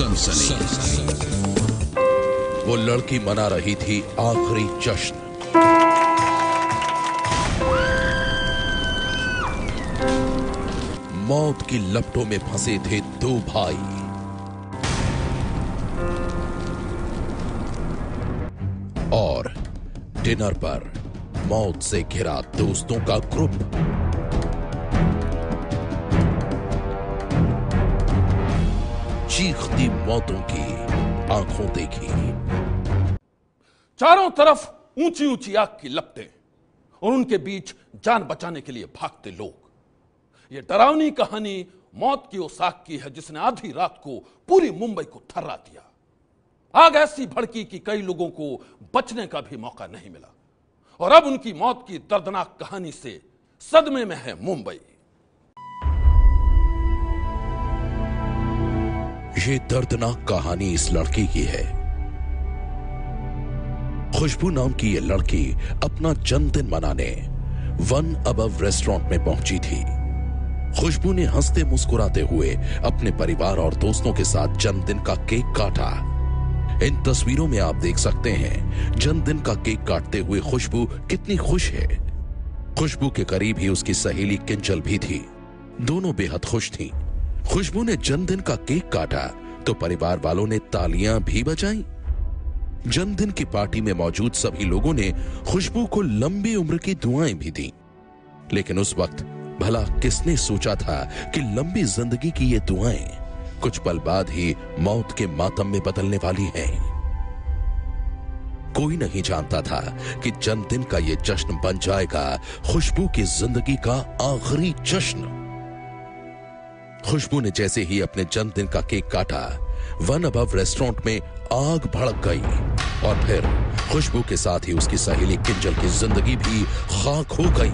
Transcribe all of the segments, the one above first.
सनसनी। वो लड़की मना रही थी आखिरी जश्न। मौत की लपटों में फंसे थे दो भाई। और डिनर पर मौत से घिरा दोस्तों का ग्रुप। चीखती मौतों की आंखों देखी। चारों तरफ ऊंची ऊंची आग की लपटें और उनके बीच जान बचाने के लिए भागते लोग। यह डरावनी कहानी मौत की उस आग की है जिसने आधी रात को पूरी मुंबई को थर्रा दिया। आग ऐसी भड़की कि कई लोगों को बचने का भी मौका नहीं मिला और अब उनकी मौत की दर्दनाक कहानी से सदमे में है मुंबई। ये दर्दनाक कहानी इस लड़की की है। खुशबू नाम की ये लड़की अपना जन्मदिन मनाने वन अबव रेस्टोरेंट में पहुंची थी। खुशबू ने हंसते मुस्कुराते हुए अपने परिवार और दोस्तों के साथ जन्मदिन का केक काटा। इन तस्वीरों में आप देख सकते हैं जन्मदिन का केक काटते हुए खुशबू कितनी खुश है। खुशबू के करीब ही उसकी सहेली किंजल भी थी। दोनों बेहद खुश थीं। खुशबू ने जन्मदिन का केक काटा तो परिवार वालों ने तालियां भी बजाईं। जन्मदिन की पार्टी में मौजूद सभी लोगों ने खुशबू को लंबी उम्र की दुआएं भी दी। लेकिन उस वक्त भला किसने सोचा था कि लंबी जिंदगी की ये दुआएं कुछ पल बाद ही मौत के मातम में बदलने वाली हैं। कोई नहीं जानता था कि जन्मदिन का ये जश्न बन जाएगा खुशबू की जिंदगी का आखिरी जश्न। खुशबू ने जैसे ही अपने जन्मदिन का केक काटा, वन अबव रेस्टोरेंट में आग भड़क गई और फिर खुशबू के साथ ही उसकी सहेली किंजल की जिंदगी भी खाक हो गई।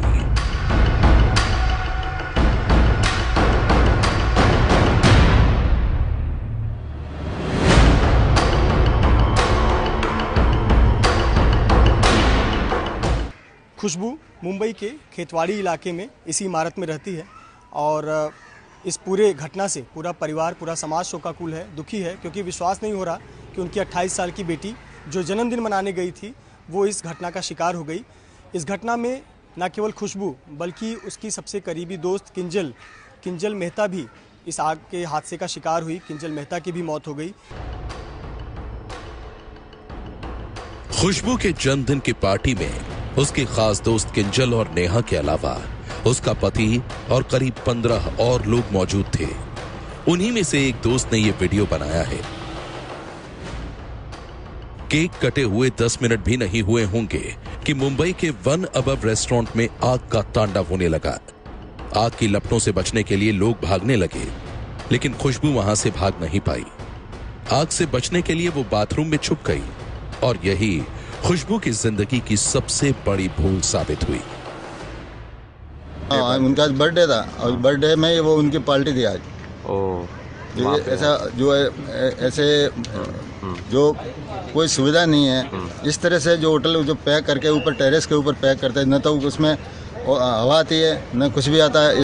खुशबू मुंबई के खेतवाड़ी इलाके में इसी इमारत में रहती है और इस पूरे घटना से पूरा परिवार, पूरा समाज शोकाकुल है, दुखी है, क्योंकि विश्वास नहीं हो रहा कि उनकी 28 साल की बेटी जो जन्मदिन मनाने गई थी वो इस घटना का शिकार हो गई। इस घटना में न केवल खुशबू बल्कि उसकी सबसे करीबी दोस्त किंजल मेहता भी इस आग के हादसे का शिकार हुई। किंजल मेहता की भी मौत हो गई। खुशबू के जन्मदिन की पार्टी में उसके खास दोस्त किंजल और नेहा के अलावा उसका पति और करीब 15 और लोग मौजूद थे। उन्हीं में से एक दोस्त ने यह वीडियो बनाया है। केक कटे हुए 10 मिनट भी नहीं हुए होंगे कि मुंबई के वन अबव रेस्टोरेंट में आग का तांडव होने लगा। आग की लपटों से बचने के लिए लोग भागने लगे, लेकिन खुशबू वहां से भाग नहीं पाई। आग से बचने के लिए वो बाथरूम में छुप गई और यही खुशबू की जिंदगी की सबसे बड़ी भूल साबित हुई। उनका बर्थडे था और बर्थडे में वो उनकी पार्टी थी आज। ऐसा जो ऐसे जो कोई सुविधा नहीं है, इस तरह से जो होटल जो पैक करके ऊपर टेरेस के ऊपर पैक करते हैं, न तो उसमें हवा आती है न कुछ भी आता है।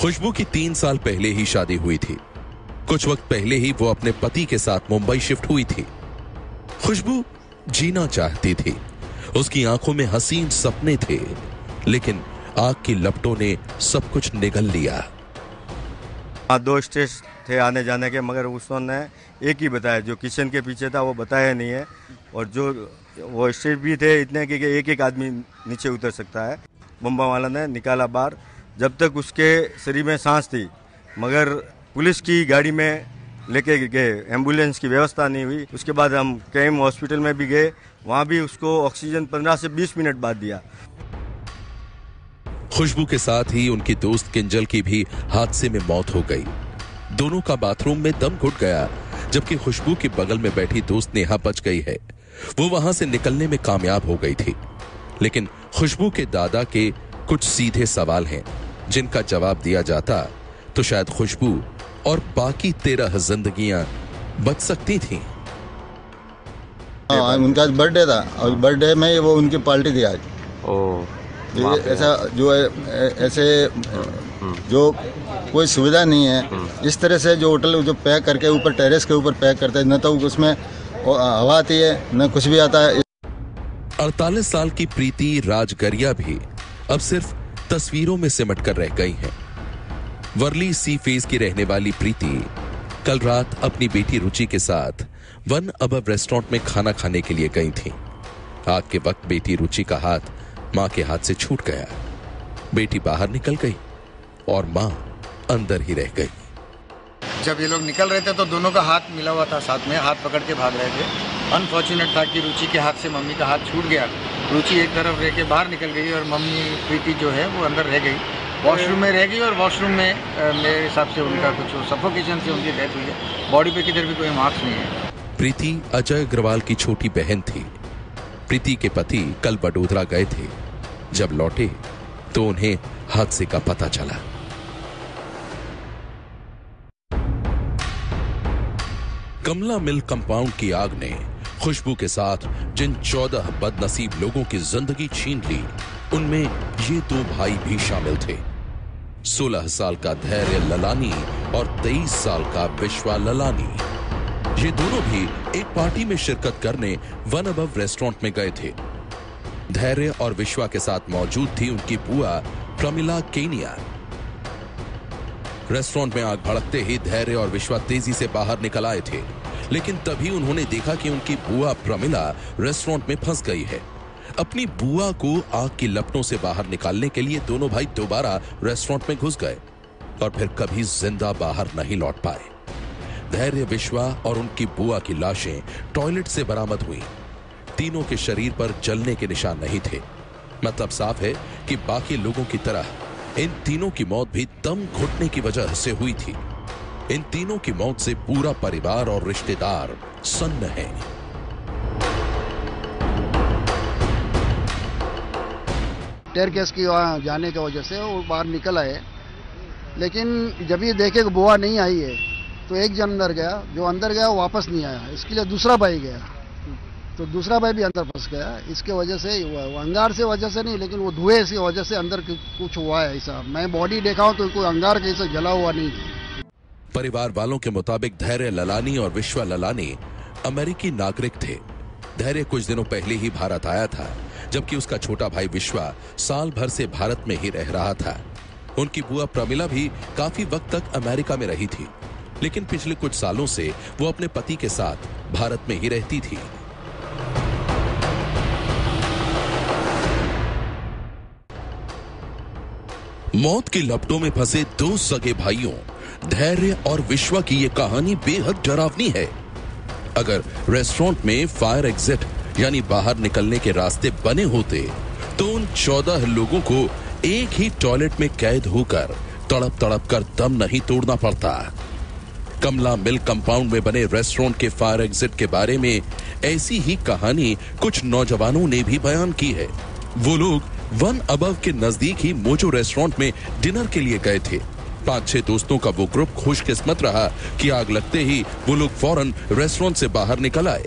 खुशबू की 3 साल पहले ही शादी हुई थी। कुछ वक्त पहले ही वो अपने पति के साथ मुंबई शिफ्ट हुई थी। खुशबू जीना चाहती थी। उसकी आंखों में हसीन सपने थे, लेकिन आग की लपटों ने सब कुछ निगल लिया। 2 स्टेज थे आने जाने के, मगर उसने एक ही बताया, जो किचन के पीछे था वो बताया नहीं है। और जो वो स्टेज भी थे इतने कि एक एक आदमी नीचे उतर सकता है। बम्बा वाला ने निकाला बाहर, जब तक उसके शरीर में सांस थी, मगर पुलिस की गाड़ी में लेके गए, एम्बुलेंस की व्यवस्था नहीं हुई। उसके बाद हम केम हॉस्पिटल में भी गए, वहाँ भी उसको ऑक्सीजन 15 से 20 मिनट बाद दिया। खुशबू के साथ ही उनकी दोस्त किंजल की भी हादसे में मौत हो गई। दोनों का बाथरूम में दम घुट गया, जबकि खुशबू के बगल में बैठी दोस्त नेहा बच गई है। वो वहां से निकलने में कामयाब हो गई थी। लेकिन खुशबू के दादा के कुछ सीधे सवाल हैं, जिनका जवाब दिया जाता तो शायद खुशबू और बाकी 13 जिंदगियां बच सकती थीं। उनका बर्थडे था और बर्थडे में वो उनकी पार्टी थी आज। ऐसा जो है ऐसे जो कोई सुविधा नहीं है, इस तरह से जो होटल जो पैक करके ऊपर टेरेस के ऊपर पैक करते हैं, न तो उसमें हवा आती है न कुछ भी आता है। 48 साल की प्रीति राजगरिया भी अब सिर्फ तस्वीरों में सिमट कर रह गई हैं। वर्ली सी फेस की रहने वाली प्रीति कल रात अपनी बेटी रुचि के साथ वन अबव रेस्टोरेंट में खाना खाने के लिए गई थी। आग के वक्त बेटी रुचि का हाथ मां के हाथ से छूट गया। बेटी बाहर निकल गई और मां अंदर ही रह गई। जब ये लोग निकल रहे थे तो दोनों का हाथ मिला हुआ था, साथ में हाथ पकड़ के भाग रहे थे। अनफॉर्चुनेट था कि रुचि के हाथ से मम्मी का हाथ छूट गया। रुचि एक तरफ रह के बाहर निकल गई और मम्मी प्रीति जो है वो अंदर रह गई, वॉशरूम में रह गई। और वॉशरूम में मेरे हिसाब से उनका कुछ सफोकेशन से उनकी डेथ हुई है। बॉडी पे किधर भी कोई मार्क्स नहीं है। प्रीति अजय अग्रवाल की छोटी बहन थी। प्रीति के पति कल वडोदरा गए थे। जब लौटे तो उन्हें हादसे का पता चला। कमला मिल कंपाउंड की आग ने खुशबू के साथ जिन 14 बदनसीब लोगों की जिंदगी छीन ली, उनमें ये दो भाई भी शामिल थे। 16 साल का धैर्य ललानी और 23 साल का विश्वा ललानी। ये दोनों भी एक पार्टी में शिरकत करने वन अबव रेस्टोरेंट में गए थे। धैर्य और विश्वा के साथ मौजूद थी उनकी बुआ प्रमिला केनिया। रेस्टोरेंट में आग भड़कते ही धैर्य और विश्वा तेजी से बाहर निकल आए थे, लेकिन तभी उन्होंने देखा कि उनकी बुआ प्रमिला रेस्टोरेंट में फंस गई है। अपनी बुआ को आग की लपटों से बाहर निकालने के लिए दोनों भाई दोबारा रेस्टोरेंट में घुस गए और फिर कभी जिंदा बाहर नहीं लौट पाए। धैर्य, विश्वा और उनकी बुआ की लाशें टॉयलेट से बरामद हुई। तीनों के शरीर पर जलने के निशान नहीं थे। मतलब साफ है कि बाकी लोगों की तरह इन तीनों की मौत भी दम घुटने की वजह से हुई थी। इन तीनों की मौत से पूरा परिवार और रिश्तेदार सन्न हैं। स्टेयरकेस की वहाँ जाने की वजह से वो बाहर निकल आए, लेकिन जब ये देखे कि बुआ नहीं आई है तो एक जन अंदर गया। जो अंदर गया वो वापस नहीं आया। इसके लिए दूसरा भाई गया तो दूसरा भाई भी अंदर फंस गया। इसके वजह से वो अंगार से वजह से नहीं, लेकिन वो धुएं की वजह से अंदर कुछ हुआ है ऐसा। मैं बॉडी देखा हूं तो कोई अंगार कैसे जला हुआ नहीं था। परिवार वालों के मुताबिक धैर्य ललानी और विश्वा ललानी अमेरिकी नागरिक थे। धैर्य कुछ दिनों पहले ही भारत आया था, जबकि उसका छोटा भाई विश्वा साल भर से भारत में ही रह रहा था। उनकी बुआ प्रमिला भी काफी वक्त तक अमेरिका में रही थी, लेकिन पिछले कुछ सालों से वो अपने पति के साथ भारत में ही रहती थी। मौत की लपटों में फंसे दो सगे भाइयों धैर्य और विश्वा की यह कहानी बेहद डरावनी है। अगर रेस्टोरेंट में फायर एग्जिट यानी बाहर निकलने के रास्ते बने होते तो उन 14 लोगों को एक ही टॉयलेट में कैद होकर तड़प तड़प कर दम नहीं तोड़ना पड़ता। कमला मिल कंपाउंड में बने रेस्टोरेंट के फायर एग्जिट के बारे में ऐसी ही कहानी कुछ नौजवानों ने भी बयान की है। वो लोग वन अबव के नजदीक ही मोजो रेस्टोरेंट में डिनर के लिए गए थे। 5-6 दोस्तों का वो ग्रुप खुशकिस्मत रहा कि आग लगते ही वो लोग फौरन रेस्टोरेंट से बाहर निकल आए।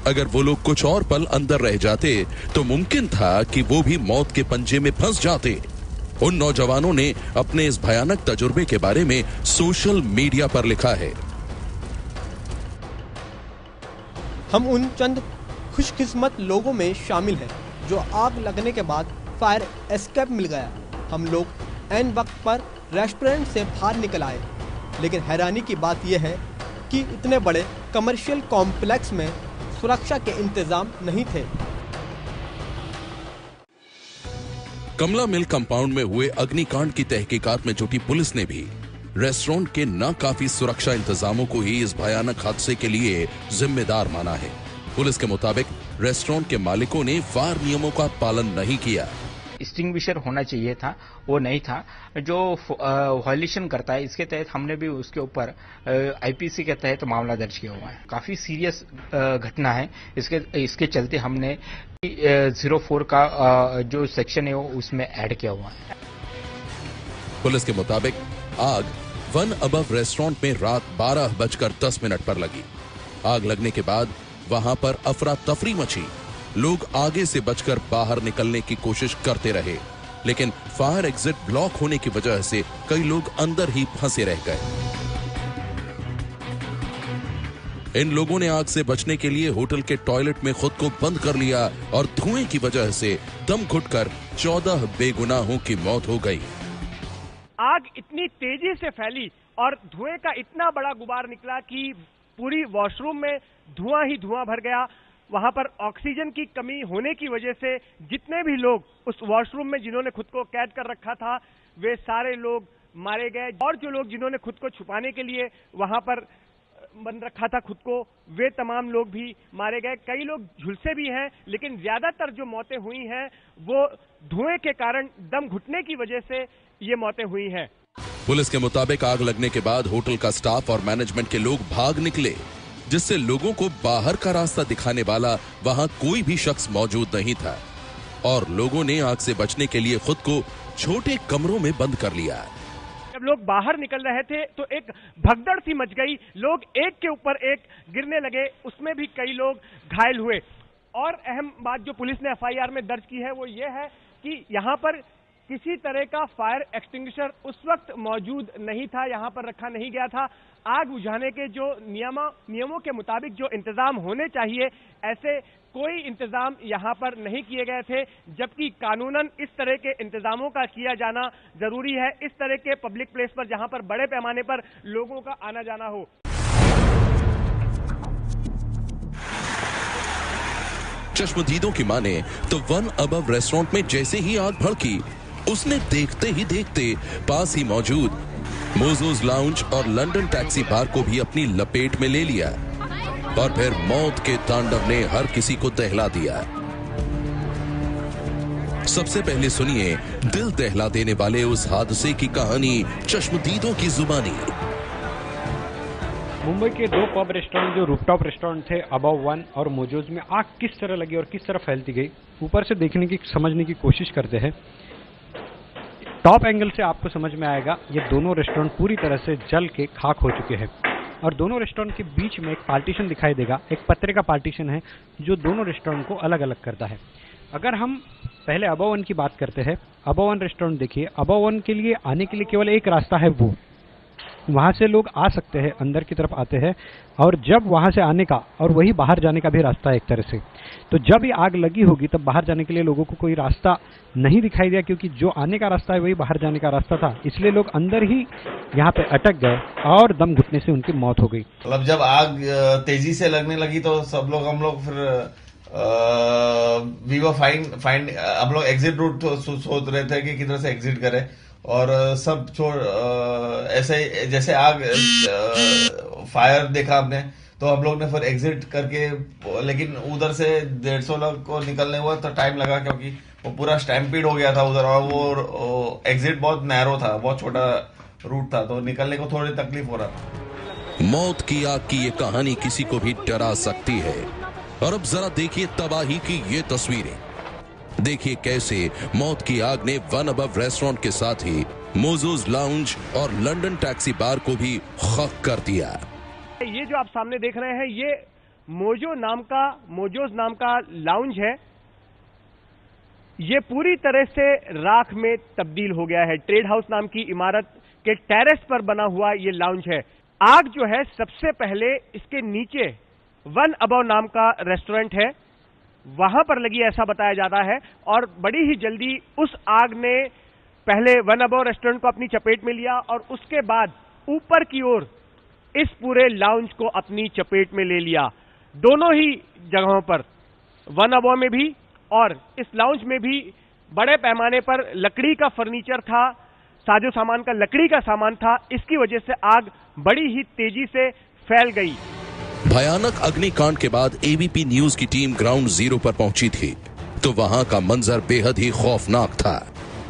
अगर वो लोग कुछ और पल अंदर रह जाते तो मुमकिन था कि वो भी मौत के पंजे में फंस जाते। उन नौजवानों ने अपने इस भयानक तजुर्बे के बारे में सोशल मीडिया पर लिखा है। हम उन चंद खुशकिस्मत लोगों में शामिल हैं जो आग लगने के बाद फायर एस्केप मिल गया। हम लोग ऐन वक्त पर रेस्टोरेंट से बाहर निकल आए, लेकिन हैरानी की बात यह है कि इतने बड़े कमर्शियल कॉम्प्लेक्स में सुरक्षा के इंतजाम नहीं थे। कमला मिल कंपाउंड में हुए अग्निकांड की तहकीकात में जुटी पुलिस ने भी रेस्टोरेंट के नाकाफी सुरक्षा इंतजामों को ही इस भयानक हादसे के लिए जिम्मेदार माना है। पुलिस के मुताबिक रेस्टोरेंट के मालिकों ने फायर नियमों का पालन नहीं किया। एक्सटिंग्विशर होना चाहिए था, वो नहीं था, जो वायलेशन करता है। इसके तहत हमने भी उसके ऊपर आईपीसी के तहत मामला दर्ज किया हुआ है। काफी सीरियस घटना है। इसके चलते हमने 04 का जो सेक्शन है वो उसमें ऐड किया हुआ है। पुलिस के मुताबिक आग वन अबव रेस्टोरेंट में रात 12:10 पर लगी। आग लगने के बाद वहां पर अफरा तफरी मची। लोग आगे से बचकर बाहर निकलने की कोशिश करते रहे। लेकिन फायर एग्जिट ब्लॉक होने की वजह से कई लोग अंदर ही फंसे रह गए। इन लोगों ने आग से बचने के लिए होटल के टॉयलेट में खुद को बंद कर लिया और धुएं की वजह से दम घुटकर 14 बेगुनाहों की मौत हो गई। आग इतनी तेजी से फैली और धुएं का इतना बड़ा गुबार निकला कि पूरी वॉशरूम में धुआं ही धुआं भर गया। वहां पर ऑक्सीजन की कमी होने की वजह से जितने भी लोग उस वॉशरूम में जिन्होंने खुद को कैद कर रखा था वे सारे लोग मारे गए और जो लोग जिन्होंने खुद को छुपाने के लिए वहां पर बंद रखा था खुद को, वे तमाम लोग भी मारे गए। कई लोग झुलसे भी हैं, लेकिन ज्यादातर जो मौतें हुई हैं वो धुएं के कारण दम घुटने की वजह से ये मौतें हुई हैं। पुलिस के मुताबिक आग लगने के बाद होटल का स्टाफ और मैनेजमेंट के लोग भाग निकले, जिससे लोगों को बाहर का रास्ता दिखाने वाला वहां कोई भी शख्स मौजूद नहीं था और लोगों ने आग से बचने के लिए खुद को छोटे कमरों में बंद कर लिया। जब लोग बाहर निकल रहे थे तो एक भगदड़ सी मच गई, लोग एक के ऊपर एक गिरने लगे, उसमें भी कई लोग घायल हुए। और अहम बात जो पुलिस ने एफआईआर में दर्ज की है वो ये है कि यहाँ पर किसी तरह का फायर एक्सटिंग्विशर उस वक्त मौजूद नहीं था, यहाँ पर रखा नहीं गया था। आग बुझाने के जो नियमों के मुताबिक जो इंतजाम होने चाहिए, ऐसे कोई इंतजाम यहाँ पर नहीं किए गए थे, जबकि कानूनन इस तरह के इंतजामों का किया जाना जरूरी है, इस तरह के पब्लिक प्लेस पर जहाँ पर बड़े पैमाने पर लोगों का आना जाना हो। चश्मदीदों की माने तो वन अबव रेस्टोरेंट में जैसे ही आग भड़की, उसने देखते ही देखते पास ही मौजूद मोजोज लाउंज और लंदन टैक्सी बार को भी अपनी लपेट में ले लिया और फिर मौत के तांडव ने हर किसी को दहला दिया। सबसे पहले सुनिए दिल दहला देने वाले उस हादसे की कहानी चश्मदीदों की जुबानी। मुंबई के दो पब रेस्टोरेंट जो रूफटॉप रेस्टोरेंट थे, अबव वन और मोजोज में आग किस तरह लगी और किस तरह फैलती गई, ऊपर से देखने की समझने की कोशिश करते हैं। टॉप एंगल से आपको समझ में आएगा ये दोनों रेस्टोरेंट पूरी तरह से जल के खाक हो चुके हैं और दोनों रेस्टोरेंट के बीच में एक पार्टीशन दिखाई देगा, एक पत्रे का पार्टीशन है जो दोनों रेस्टोरेंट को अलग अलग करता है। अगर हम पहले अबव वन की बात करते हैं, अबव वन रेस्टोरेंट देखिए, अबव वन के लिए आने के लिए केवल एक रास्ता है, वो वहां से लोग आ सकते हैं, अंदर की तरफ आते हैं और जब वहां से आने का और वही बाहर जाने का भी रास्ता है एक तरह से। तो जब ये आग लगी होगी तब बाहर जाने के लिए लोगों को कोई रास्ता नहीं दिखाई दिया, क्योंकि जो आने का रास्ता है वही बाहर जाने का रास्ता था, इसलिए लोग अंदर ही यहाँ पे अटक गए और दम घुटने से उनकी मौत हो गई। मतलब जब आग तेजी से लगने लगी तो सब लोग हम लोग फिर वी वर फाइंड हम लोग एग्जिट रूट सोच रहे थे कि किधर से एग्जिट करें और सब छोड़ ऐसे जैसे आग फायर देखा हमने तो हम लोग ने फिर एग्जिट करके, लेकिन उधर से 150 लोग को निकलने हुआ तो टाइम लगा क्योंकि वो पूरा स्टैम्पीड हो गया था उधर और वो एग्जिट बहुत नैरो था, बहुत छोटा रूट था, तो निकलने को थोड़ी तकलीफ हो रहा था। मौत की आग की ये कहानी किसी को भी डरा सकती है और अब जरा देखिए तबाही की ये तस्वीरें। देखिए कैसे मौत की आग ने वन अबव रेस्टोरेंट के साथ ही मोजोज लाउंज और लंदन टैक्सी बार को भी खाक कर दिया। ये जो आप सामने देख रहे हैं ये मोजोज नाम का लाउंज है, ये पूरी तरह से राख में तब्दील हो गया है। ट्रेड हाउस नाम की इमारत के टेरेस पर बना हुआ ये लाउंज है। आग जो है सबसे पहले इसके नीचे वन अबव नाम का रेस्टोरेंट है, वहां पर लगी ऐसा बताया जाता है और बड़ी ही जल्दी उस आग ने पहले वन अबव रेस्टोरेंट को अपनी चपेट में लिया और उसके बाद ऊपर की ओर इस पूरे लाउंज को अपनी चपेट में ले लिया। दोनों ही जगहों पर, वन अबव में भी और इस लाउंज में भी बड़े पैमाने पर लकड़ी का फर्नीचर था, साजो सामान का लकड़ी का सामान था, इसकी वजह से आग बड़ी ही तेजी से फैल गई। भयानक अग्निकांड के बाद एबीपी न्यूज की टीम ग्राउंड जीरो पर पहुंची थी तो वहां का मंजर बेहद ही खौफनाक था।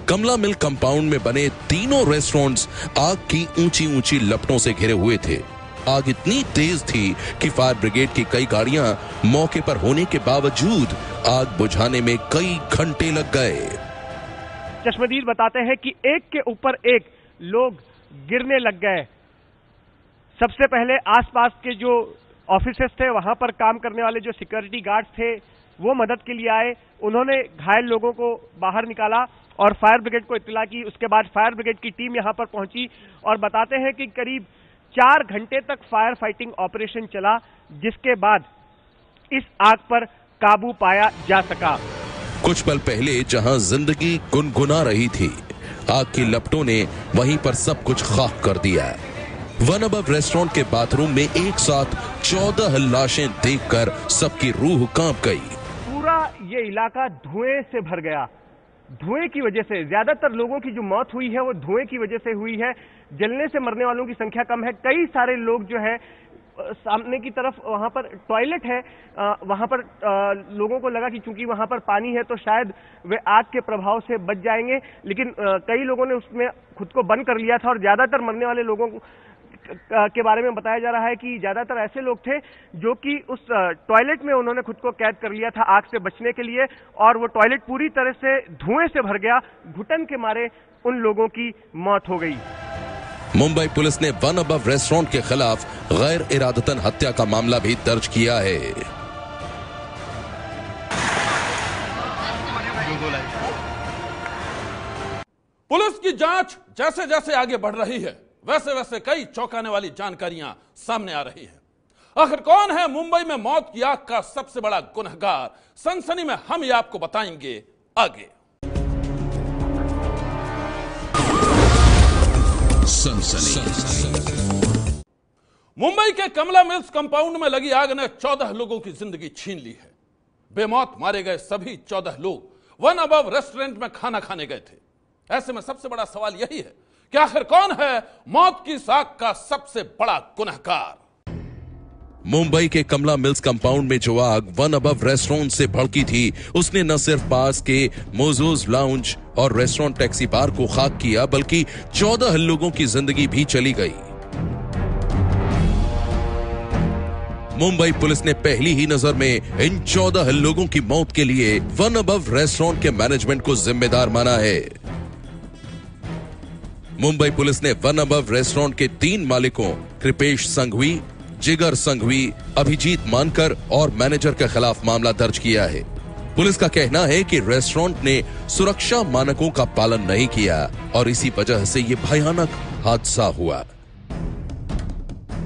कमला मिल कंपाउंड में बने तीनों रेस्टोरेंट्स आग की ऊंची ऊंची लपटों से घिरे हुए थे। आग इतनी तेज थी कि फायर ब्रिगेड की कई गाड़ियां मौके पर होने के बावजूद आग बुझाने में कई घंटे लग गए। चश्मदीद बताते हैं कि एक के ऊपर एक लोग गिरने लग गए। सबसे पहले आसपास के जो ऑफिसेस थे, वहां पर काम करने वाले जो सिक्योरिटी गार्ड्स थे वो मदद के लिए आए, उन्होंने घायल लोगों को बाहर निकाला और फायर ब्रिगेड को इत्तला की। उसके बाद फायर ब्रिगेड की टीम यहां पर पहुंची और बताते हैं कि करीब 4 घंटे तक फायर फाइटिंग ऑपरेशन चला, जिसके बाद इस आग पर काबू पाया जा सका। कुछ पल पहले जहां जिंदगी गुनगुना रही थी, आग की लपटों ने वहीं पर सब कुछ खाक कर दिया। वन अबव रेस्टोरेंट के बाथरूम में एक साथ 14 लाशें देखकर सबकी रूह कांप गई। पूरा ये इलाका धुएं से भर गया। धुएं की वजह से ज्यादातर लोगों की जो मौत हुई है वो धुएं की वजह से हुई है। जलने से मरने वालों की संख्या कम है। कई सारे लोग जो है सामने की तरफ वहां पर टॉयलेट है, वहां पर लोगों को लगा कि चूंकि वहां पर पानी है तो शायद वे आग के प्रभाव से बच जाएंगे, लेकिन कई लोगों ने उसमें खुद को बंद कर लिया था। और ज्यादातर मरने वाले लोगों के बारे में बताया जा रहा है कि ज्यादातर ऐसे लोग थे जो कि उस टॉयलेट में उन्होंने खुद को कैद कर लिया था आग से बचने के लिए, और वो टॉयलेट पूरी तरह से धुएं से भर गया। घुटन के मारे उन लोगों की मौत हो गई। मुंबई पुलिस ने वन अबव रेस्टोरेंट के खिलाफ गैर इरादतन हत्या का मामला भी दर्ज किया है। पुलिस की जांच जैसे जैसे आगे बढ़ रही है, वैसे वैसे कई चौंकाने वाली जानकारियां सामने आ रही है। आखिर कौन है मुंबई में मौत की आग का सबसे बड़ा गुनहगार? सनसनी में हम ये आपको बताएंगे आगे। मुंबई के कमला मिल्स कंपाउंड में लगी आग ने 14 लोगों की जिंदगी छीन ली है। बेमौत मारे गए सभी 14 लोग वन अबव रेस्टोरेंट में खाना खाने गए थे। ऐसे में सबसे बड़ा सवाल यही है कि आखिर कौन है मौत की इस आग का सबसे बड़ा गुनहगार? मुंबई के कमला मिल्स कंपाउंड में जो आग वन अबव रेस्टोरेंट से भड़की थी, उसने न सिर्फ पास के मोजोज लाउंज और रेस्टोरेंट टैक्सी बार को खाक किया, बल्कि 14 लोगों की जिंदगी भी चली गई। मुंबई पुलिस ने पहली ही नजर में इन 14 लोगों की मौत के लिए वन अबव रेस्टोरेंट के मैनेजमेंट को जिम्मेदार माना है। मुंबई पुलिस ने वन अबव रेस्टोरेंट के 3 मालिकों कृपेश संघवी, जिगर संघवी, अभिजीत मानकर और मैनेजर के खिलाफ मामला दर्ज किया है। पुलिस का कहना है कि रेस्टोरेंट ने सुरक्षा मानकों का पालन नहीं किया और इसी वजह से यह भयानक हादसा हुआ।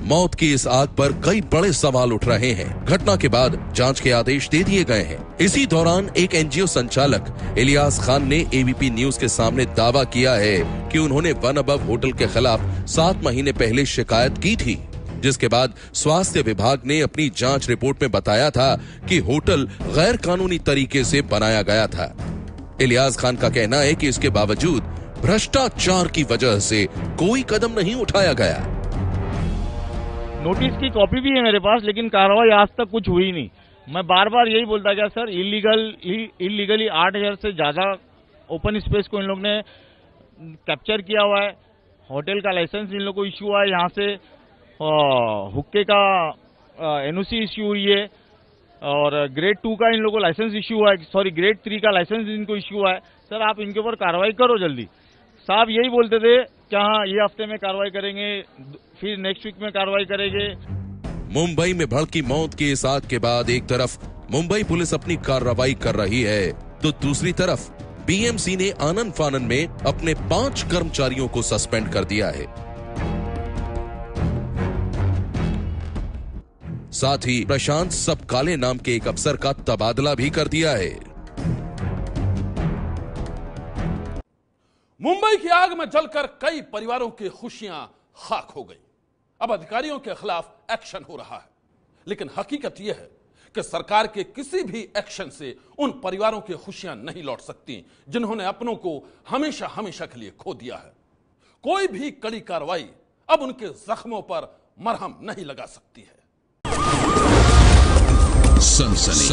मौत की इस आग पर कई बड़े सवाल उठ रहे हैं। घटना के बाद जांच के आदेश दे दिए गए हैं। इसी दौरान एक एनजीओ संचालक इलियास खान ने एबीपी न्यूज के सामने दावा किया है कि उन्होंने वन अबव होटल के खिलाफ 7 महीने पहले शिकायत की थी, जिसके बाद स्वास्थ्य विभाग ने अपनी जांच रिपोर्ट में बताया था कि होटल गैर कानूनी तरीके से बनाया गया था। इलियास खान का कहना है कि इसके बावजूद भ्रष्टाचार की वजह से कोई कदम नहीं उठाया गया। नोटिस की कॉपी भी है मेरे पास, लेकिन कार्रवाई आज तक कुछ हुई नहीं। मैं बार बार यही बोलता गया सर, इलीगली 8000 से ज्यादा ओपन स्पेस को इन लोग ने कैप्चर किया हुआ है। होटल का लाइसेंस इन लोग को इश्यू हुआ है, यहाँ से हुक्के का एनओसी इश्यू हुई है और ग्रेड 2 का इन लोगों को लाइसेंस इश्यू हुआ है, सॉरी ग्रेड 3 का लाइसेंस इनको इश्यू हुआ है। सर आप इनके ऊपर कार्रवाई करो जल्दी। साहब यही बोलते थे कि हाँ ये हफ्ते में कार्रवाई करेंगे, फिर नेक्स्ट वीक में कार्रवाई करेंगे। मुंबई में भड़की मौत की इस आग के बाद एक तरफ मुंबई पुलिस अपनी कार्रवाई कर रही है, तो दूसरी तरफ बीएमसी ने आनन फानन में अपने 5 कर्मचारियों को सस्पेंड कर दिया है। साथ ही प्रशांत सबकाले नाम के एक अफसर का तबादला भी कर दिया है। मुंबई की आग में जलकर कई परिवारों की खुशियां खाक हो गई। अब अधिकारियों के खिलाफ एक्शन हो रहा है, लेकिन हकीकत यह है कि सरकार के किसी भी एक्शन से उन परिवारों की खुशियां नहीं लौट सकती जिन्होंने अपनों को हमेशा हमेशा के लिए खो दिया है। कोई भी कड़ी कार्रवाई अब उनके जख्मों पर मरहम नहीं लगा सकती है। सनसनी